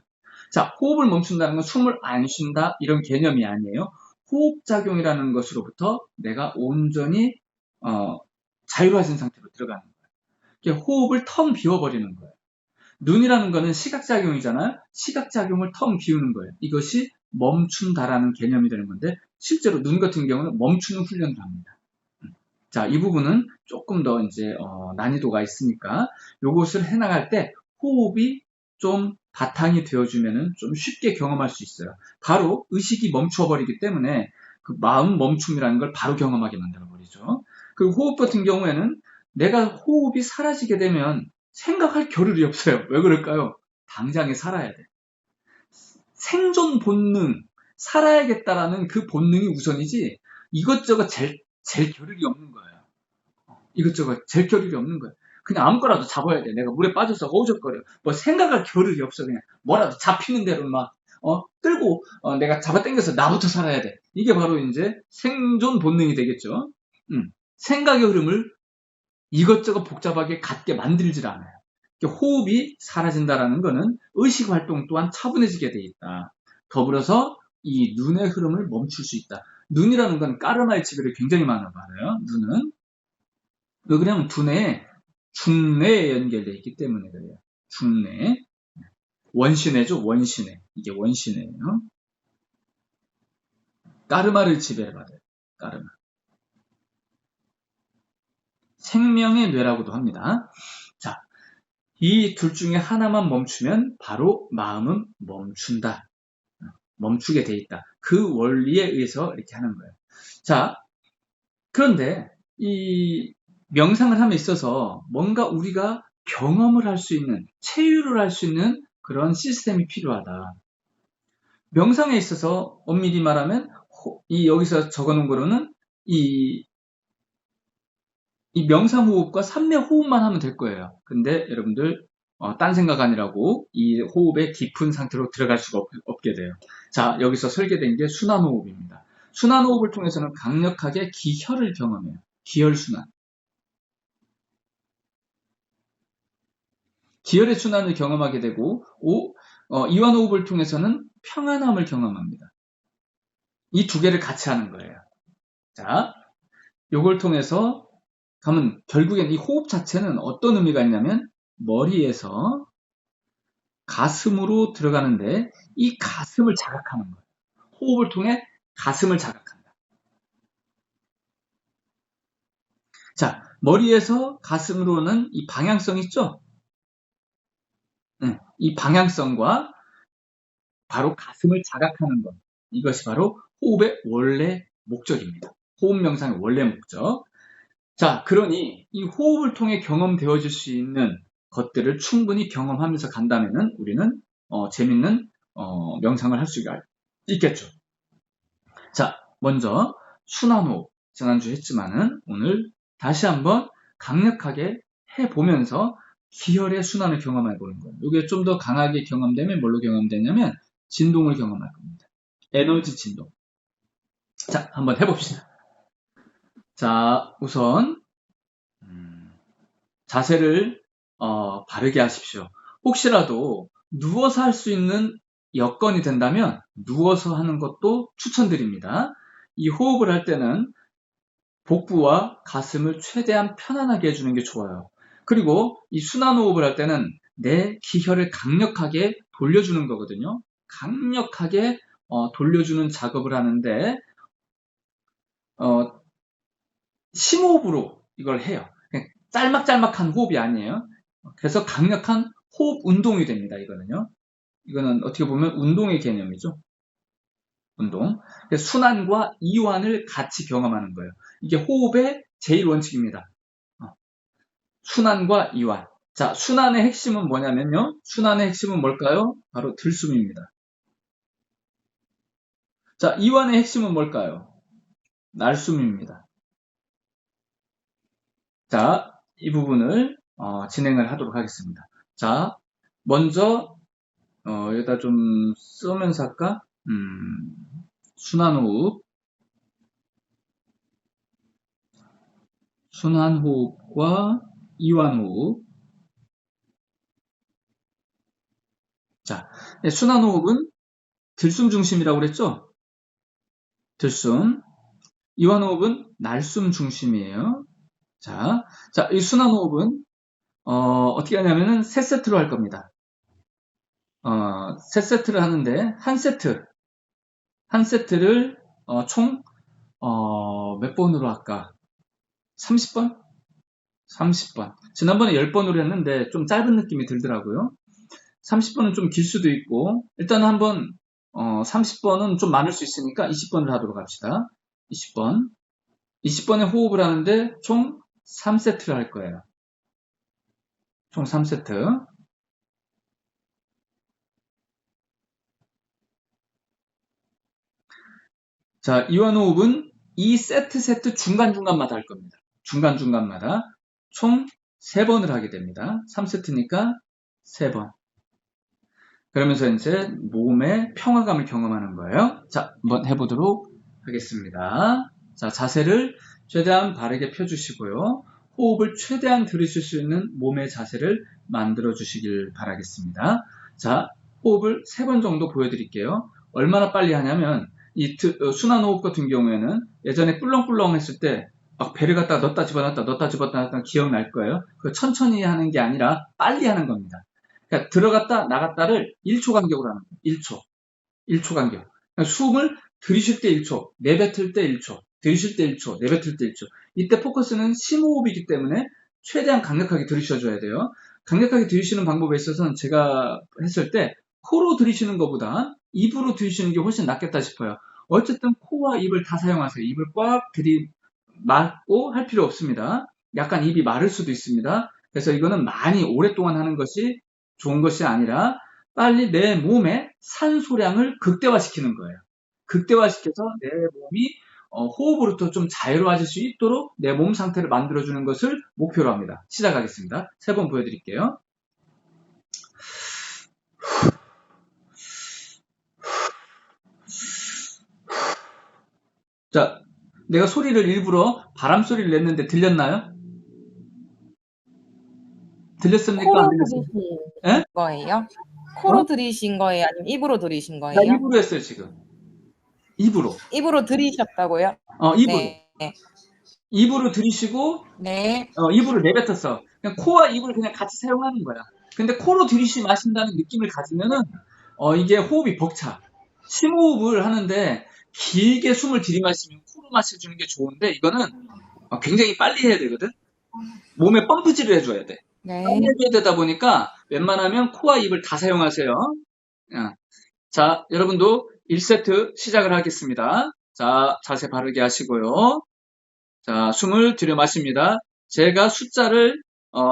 자, 호흡을 멈춘다는 건 숨을 안 쉰다 이런 개념이 아니에요. 호흡작용이라는 것으로부터 내가 온전히 자유로워진 상태로 들어가는 거예요. 호흡을 텅 비워버리는 거예요. 눈이라는 거는 시각작용이잖아요. 시각작용을 텅 비우는 거예요. 이것이 멈춘다라는 개념이 되는 건데 실제로 눈 같은 경우는 멈추는 훈련을 합니다. 자, 이 부분은 조금 더 이제 난이도가 있으니까 요것을 해나갈 때 호흡이 좀 바탕이 되어주면은 좀 쉽게 경험할 수 있어요. 바로 의식이 멈춰버리기 때문에 그 마음 멈춤이라는 걸 바로 경험하게 만들어버리죠. 그 호흡 같은 경우에는 내가 호흡이 사라지게 되면 생각할 겨를이 없어요. 왜 그럴까요? 당장에 살아야 돼. 생존 본능, 살아야겠다라는 그 본능이 우선이지 이것저것 잴 겨를이 없는 거예요. 이것저것 잴 겨를이 없는 거예요. 그냥 아무거나도 잡아야 돼. 내가 물에 빠져서 허우적거려. 뭐 생각할 겨를이 없어. 그냥 뭐라도 잡히는 대로 막 끌고 내가 잡아당겨서 나부터 살아야 돼. 이게 바로 이제 생존 본능이 되겠죠. 생각의 흐름을 이것저것 복잡하게 갖게 만들질 않아요. 호흡이 사라진다라는 것은 의식 활동 또한 차분해지게 돼 있다. 더불어서 이 눈의 흐름을 멈출 수 있다. 눈이라는 건 까르마의 지배를 굉장히 많이 받아요. 눈은 왜 그러냐면 두뇌에 중뇌에 연결되어 있기 때문에 그래요. 중뇌 원시뇌죠. 원시뇌 이게 원시뇌예요. 까르마를 지배를 받아요. 까르마 생명의 뇌라고도 합니다. 자, 이 둘 중에 하나만 멈추면 바로 마음은 멈춘다. 멈추게 돼 있다. 그 원리에 의해서 이렇게 하는 거예요. 자, 그런데 이 명상을 함에 있어서 뭔가 우리가 경험을 할 수 있는, 체유를 할 수 있는 그런 시스템이 필요하다. 명상에 있어서 엄밀히 말하면 이 여기서 적어놓은 거로는 이 명상 호흡과 삼매 호흡만 하면 될 거예요. 근데 여러분들 딴 생각 아니라고 이 호흡의 깊은 상태로 들어갈 수가 없게 돼요. 자, 여기서 설계된 게 순환호흡입니다. 순환호흡을 통해서는 강력하게 기혈을 경험해요. 기혈순환. 기혈의 순환을 경험하게 되고 이완호흡을 통해서는 평안함을 경험합니다. 이 두 개를 같이 하는 거예요. 자, 요걸 통해서 가면 결국엔 이 호흡 자체는 어떤 의미가 있냐면 머리에서 가슴으로 들어가는데 이 가슴을 자극하는 거예요. 호흡을 통해 가슴을 자극한다. 자, 머리에서 가슴으로는 이 방향성 있죠? 이 방향성과 바로 가슴을 자극하는 것. 이것이 바로 호흡의 원래 목적입니다. 호흡 명상의 원래 목적. 자, 그러니 이 호흡을 통해 경험되어질 수 있는 것들을 충분히 경험하면서 간다면은 우리는 재밌는 명상을 할 수가 있겠죠. 자, 먼저 순환호흡 지난주 했지만은 오늘 다시 한번 강력하게 해보면서 기혈의 순환을 경험해 보는 거예요. 이게 좀 더 강하게 경험되면 뭘로 경험되냐면 진동을 경험할 겁니다. 에너지 진동. 자, 한번 해봅시다. 자, 우선 자세를 바르게 하십시오. 혹시라도 누워서 할 수 있는 여건이 된다면 누워서 하는 것도 추천드립니다. 이 호흡을 할 때는 복부와 가슴을 최대한 편안하게 해주는 게 좋아요. 그리고 이 순환 호흡을 할 때는 내 기혈을 강력하게 돌려주는 거거든요. 강력하게 돌려주는 작업을 하는데 심호흡으로 이걸 해요. 짤막짤막한 호흡이 아니에요. 그래서 강력한 호흡 운동이 됩니다. 이거는 어떻게 보면 운동의 개념이죠. 운동. 순환과 이완을 같이 경험하는 거예요. 이게 호흡의 제1원칙입니다. 순환과 이완. 자, 순환의 핵심은 뭐냐면요. 순환의 핵심은 뭘까요? 바로 들숨입니다. 자, 이완의 핵심은 뭘까요? 날숨입니다. 자, 이 부분을 진행을 하도록 하겠습니다. 자, 먼저 여기다 좀 쓰면서 할까? 순환호흡, 순환호흡과 이완호흡. 자, 순환호흡은 들숨 중심이라고 그랬죠? 들숨. 이완호흡은 날숨 중심이에요. 자, 이 순환호흡은 어떻게 하냐면은 세 세트로 할 겁니다. 세 세트를 하는데 한 세트를 총 몇 번으로 할까? 30번? 30번. 지난번에 10번으로 했는데 좀 짧은 느낌이 들더라고요. 30번은 좀 길 수도 있고 일단 한번 30번은 좀 많을 수 있으니까 20번을 하도록 합시다. 20번. 20번에 호흡을 하는데 총 3세트를 할 거예요. 총 3세트. 자, 이완호흡은 이 세트 중간중간마다 할 겁니다. 중간중간마다 총 3번을 하게 됩니다. 3세트니까 3번. 그러면서 이제 몸의 평화감을 경험하는 거예요. 자, 한번 해보도록 하겠습니다. 자, 자세를 최대한 바르게 펴주시고요. 호흡을 최대한 들이쉴 수 있는 몸의 자세를 만들어 주시길 바라겠습니다. 자, 호흡을 3번 정도 보여드릴게요. 얼마나 빨리 하냐면 이 순환 호흡 같은 경우에는 예전에 꿀렁꿀렁 했을 때 막 배를 갖다 넣었다 집어넣었다 기억날 거예요. 그 천천히 하는 게 아니라 빨리 하는 겁니다. 그러니까 들어갔다 나갔다를 1초 간격으로 하는 거예요. 1초. 1초 간격. 그러니까 숨을 들이쉴 때 1초, 내뱉을 때 1초, 들이쉴 때 1초, 내뱉을 때 1초. 이때 포커스는 심호흡이기 때문에 최대한 강력하게 들이쉬어줘야 돼요. 강력하게 들이쉬는 방법에 있어서는 제가 했을 때 코로 들이쉬는 것보다 입으로 들이쉬는 게 훨씬 낫겠다 싶어요. 어쨌든 코와 입을 다 사용하세요. 입을 꽉 들이막고 할 필요 없습니다. 약간 입이 마를 수도 있습니다. 그래서 이거는 많이 오랫동안 하는 것이 좋은 것이 아니라 빨리 내 몸의 산소량을 극대화시키는 거예요. 극대화시켜서 내 몸이 호흡으로부터 좀 자유로워질 수 있도록 내 몸 상태를 만들어주는 것을 목표로 합니다. 시작하겠습니다. 3번 보여드릴게요. 자, 내가 소리를 일부러 바람 소리를 냈는데 들렸나요? 들렸습니까? 안 코로 들렸습니까? 들이신 예? 거예요? 코로 들이신 거예요? 아니면 입으로 들이신 나 거예요? 입으로 했어요, 지금. 입으로. 입으로 들이셨다고요? 입으로. 네. 입으로 들이쉬고 네. 입으로 내뱉었어. 그냥 코와 입을 그냥 같이 사용하는 거야. 근데 코로 들이쉬 마신다는 느낌을 가지면은 이게 호흡이 벅차. 심호흡을 하는데 길게 숨을 들이마시면 코로 마셔주는 게 좋은데 이거는 굉장히 빨리 해야 되거든. 몸에 펌프질을 해줘야 돼. 네. 빨리 해줘야 되다 보니까 웬만하면 코와 입을 다 사용하세요. 자, 여러분도 1세트 시작을 하겠습니다. 자, 자세 바르게 하시고요. 자, 숨을 들여 마십니다. 제가 숫자를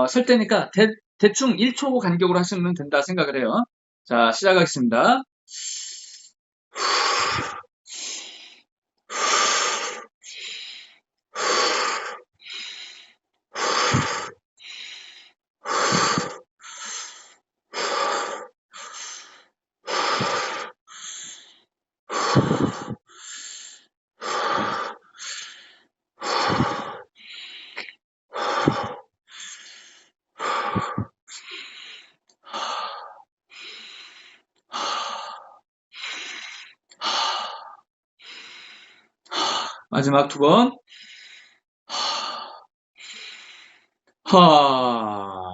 셀 테니까 대충 1초 간격으로 하시면 된다 생각을 해요. 자, 시작하겠습니다. 마지막 2번. 하.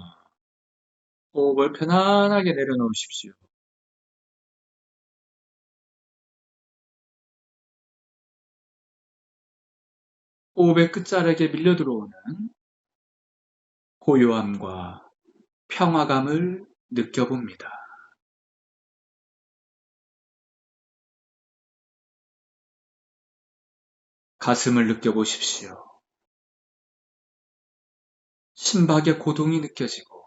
호흡을 편안하게 내려놓으십시오. 호흡의 끝자락에 밀려 들어오는 고요함과 평화감을 느껴봅니다. 가슴을 느껴보십시오. 심박의 고동이 느껴지고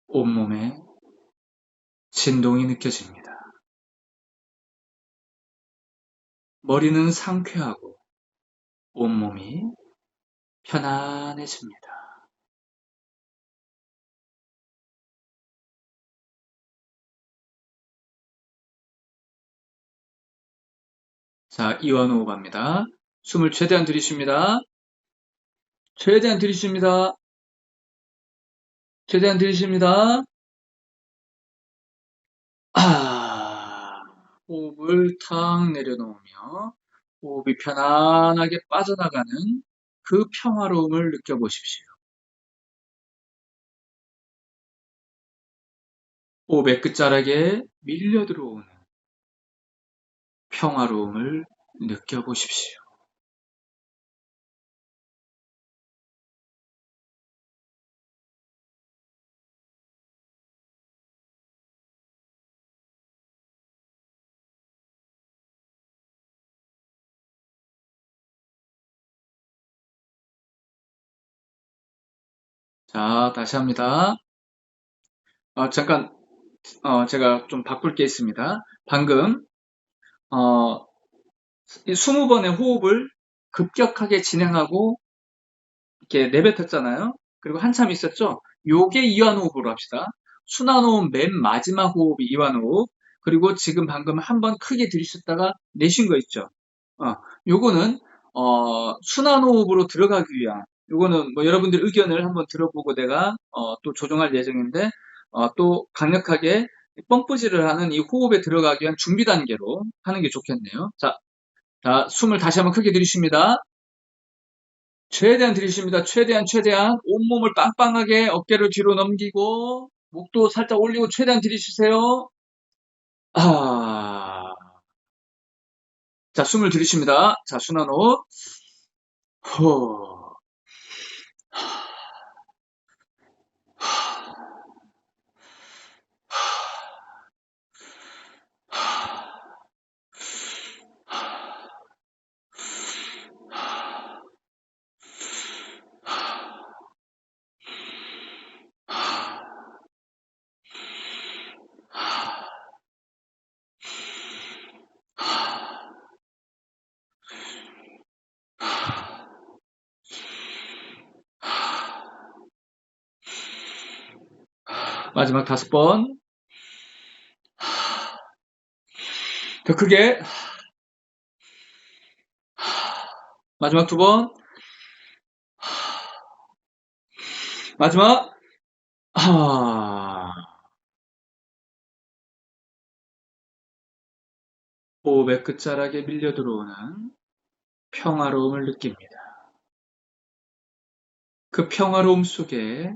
온몸에 진동이 느껴집니다. 머리는 상쾌하고 온몸이 편안해집니다. 자, 이완호흡합니다. 숨을 최대한 들이쉽니다. 최대한 들이쉽니다. 최대한 들이쉽니다. 아, 호흡을 탁 내려놓으며 호흡이 편안하게 빠져나가는 그 평화로움을 느껴보십시오. 호흡의 끝자락에 밀려 들어오는 평화로움을 느껴보십시오. 자, 다시 합니다. 잠깐, 제가 좀 바꿀 게 있습니다. 방금, 어, 20번의 호흡을 급격하게 진행하고 이렇게 내뱉었잖아요. 그리고 한참 있었죠. 요게 이완호흡으로 합시다. 순환호흡 맨 마지막 호흡이 이완호흡. 그리고 지금 방금 한번 크게 들이셨다가 내쉰 거 있죠. 어, 요거는 순환호흡으로 들어가기 위한 요거는 뭐 여러분들 의견을 한번 들어보고 내가 또 조정할 예정인데 또 강력하게 펌프질을 하는 이 호흡에 들어가기 위한 준비 단계로 하는 게 좋겠네요. 자, 숨을 다시 한번 크게 들이쉽니다. 최대한 들이쉽니다. 최대한 온몸을 빵빵하게 어깨를 뒤로 넘기고 목도 살짝 올리고 최대한 들이쉬세요. 아, 자, 숨을 들이쉽니다. 자, 순환호흡. 호. 마지막 5번. 더 크게. 마지막 2번. 마지막. 아, 호흡의 끝자락에 밀려 들어오는 평화로움을 느낍니다. 그 평화로움 속에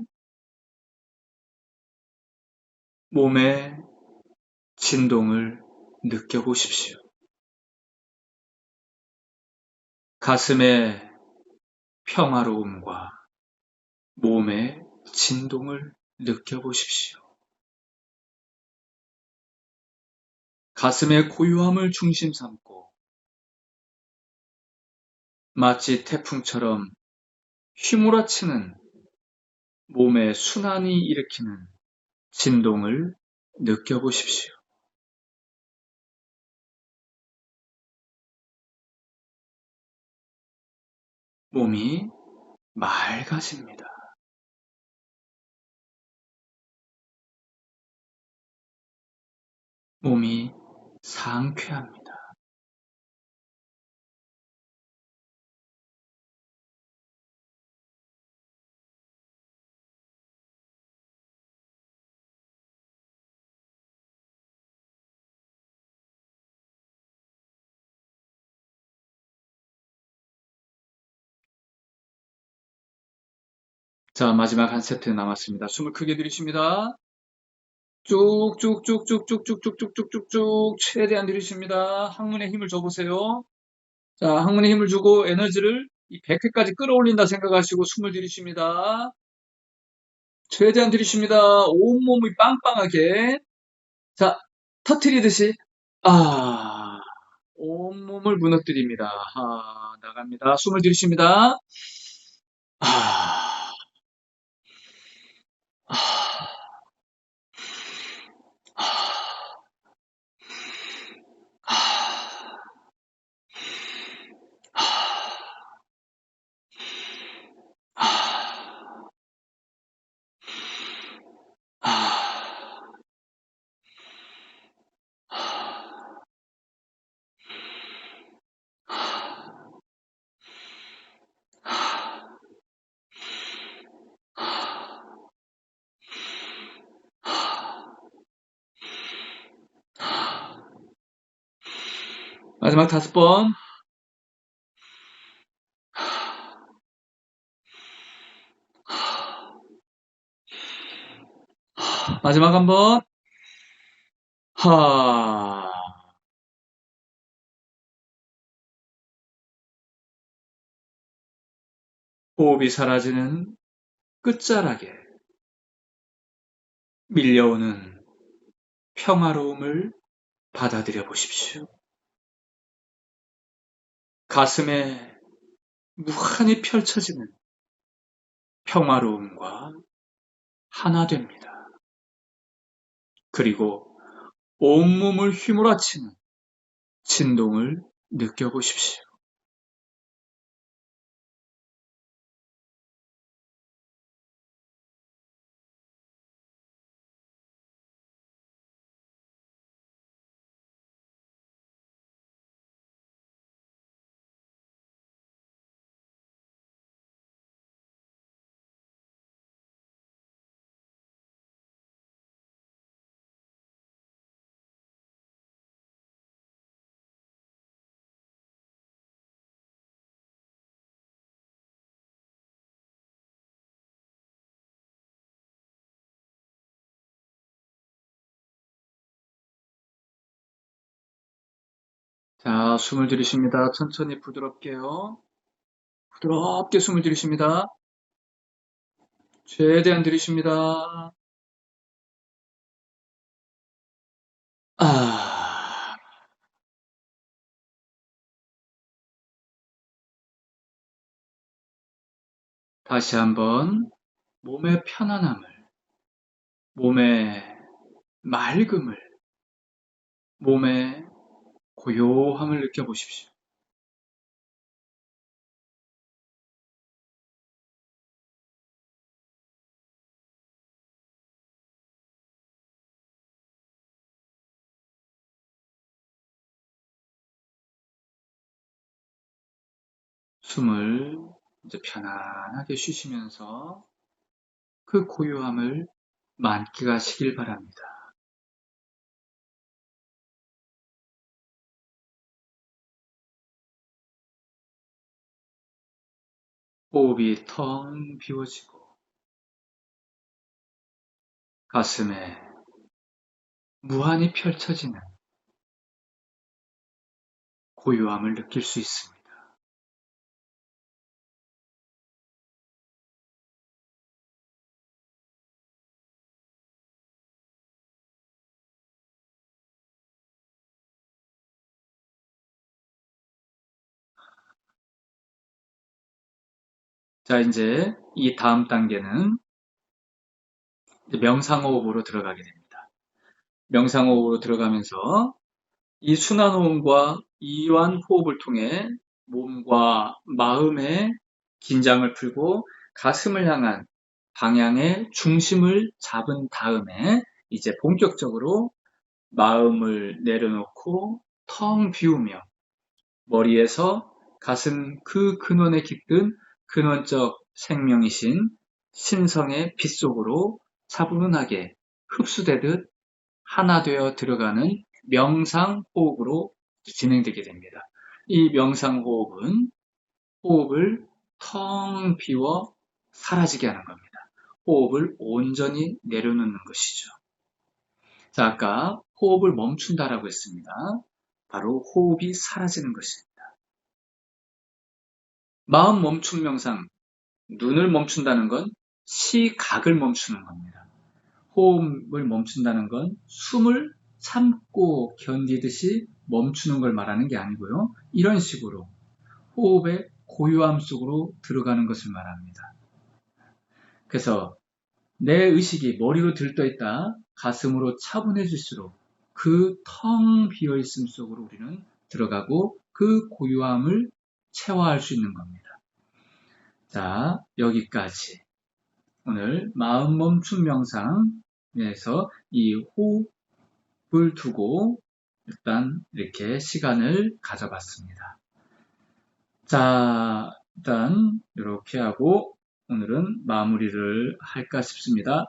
몸의 진동을 느껴보십시오. 가슴의 평화로움과 몸의 진동을 느껴보십시오. 가슴의 고요함을 중심 삼고 마치 태풍처럼 휘몰아치는 몸의 순환이 일으키는 진동을 느껴보십시오. 몸이 맑아집니다. 몸이 상쾌합니다. 자, 마지막 한 세트 남았습니다. 숨을 크게 들이쉽니다. 쭉쭉쭉쭉쭉쭉쭉쭉쭉쭉 최대한 들이쉽니다. 항문에 힘을 줘보세요. 자, 항문에 힘을 주고 에너지를 이 100회까지 끌어올린다 생각하시고 숨을 들이쉽니다. 최대한 들이쉽니다. 온몸이 빵빵하게. 자, 터트리듯이 아, 온몸을 무너뜨립니다. 나갑니다. 숨을 들이쉽니다. 아, 마지막 5번. 마지막 한 번. 하. 호흡이 사라지는 끝자락에 밀려오는 평화로움을 받아들여 보십시오. 가슴에 무한히 펼쳐지는 평화로움과 하나 됩니다. 그리고 온몸을 휘몰아치는 진동을 느껴보십시오. 자, 숨을 들이쉽니다. 천천히 부드럽게요. 부드럽게 숨을 들이쉽니다. 최대한 들이쉽니다. 아, 다시 한번 몸의 편안함을, 몸의 맑음을, 몸의 고요함을 느껴보십시오. 숨을 이제 편안하게 쉬시면서 그 고요함을 만끽하시길 바랍니다. 호흡이 텅 비워지고 가슴에 무한히 펼쳐지는 고요함을 느낄 수 있습니다. 자, 이제 이 다음 단계는 이제 명상호흡으로 들어가게 됩니다. 명상호흡으로 들어가면서 이 순환호흡과 이완 호흡을 통해 몸과 마음의 긴장을 풀고 가슴을 향한 방향의 중심을 잡은 다음에 이제 본격적으로 마음을 내려놓고 텅 비우며 머리에서 가슴 그 근원에 깃든 근원적 생명이신 신성의 빛 속으로 차분하게 흡수되듯 하나 되어 들어가는 명상 호흡으로 진행되게 됩니다. 이 명상 호흡은 호흡을 텅 비워 사라지게 하는 겁니다. 호흡을 온전히 내려놓는 것이죠. 자, 아까 호흡을 멈춘다라고 했습니다. 바로 호흡이 사라지는 것입니다. 마음 멈춤 명상, 눈을 멈춘다는 건 시각을 멈추는 겁니다. 호흡을 멈춘다는 건 숨을 참고 견디듯이 멈추는 걸 말하는 게 아니고요. 이런 식으로 호흡의 고요함 속으로 들어가는 것을 말합니다. 그래서 내 의식이 머리로 들떠 있다 가슴으로 차분해질수록 그 텅 비어 있음 속으로 우리는 들어가고 그 고요함을 체화할 수 있는 겁니다. 자, 여기까지 오늘 마음 멈춤 명상에서 이 호흡을 두고 일단 이렇게 시간을 가져봤습니다. 자, 일단 이렇게 하고 오늘은 마무리를 할까 싶습니다.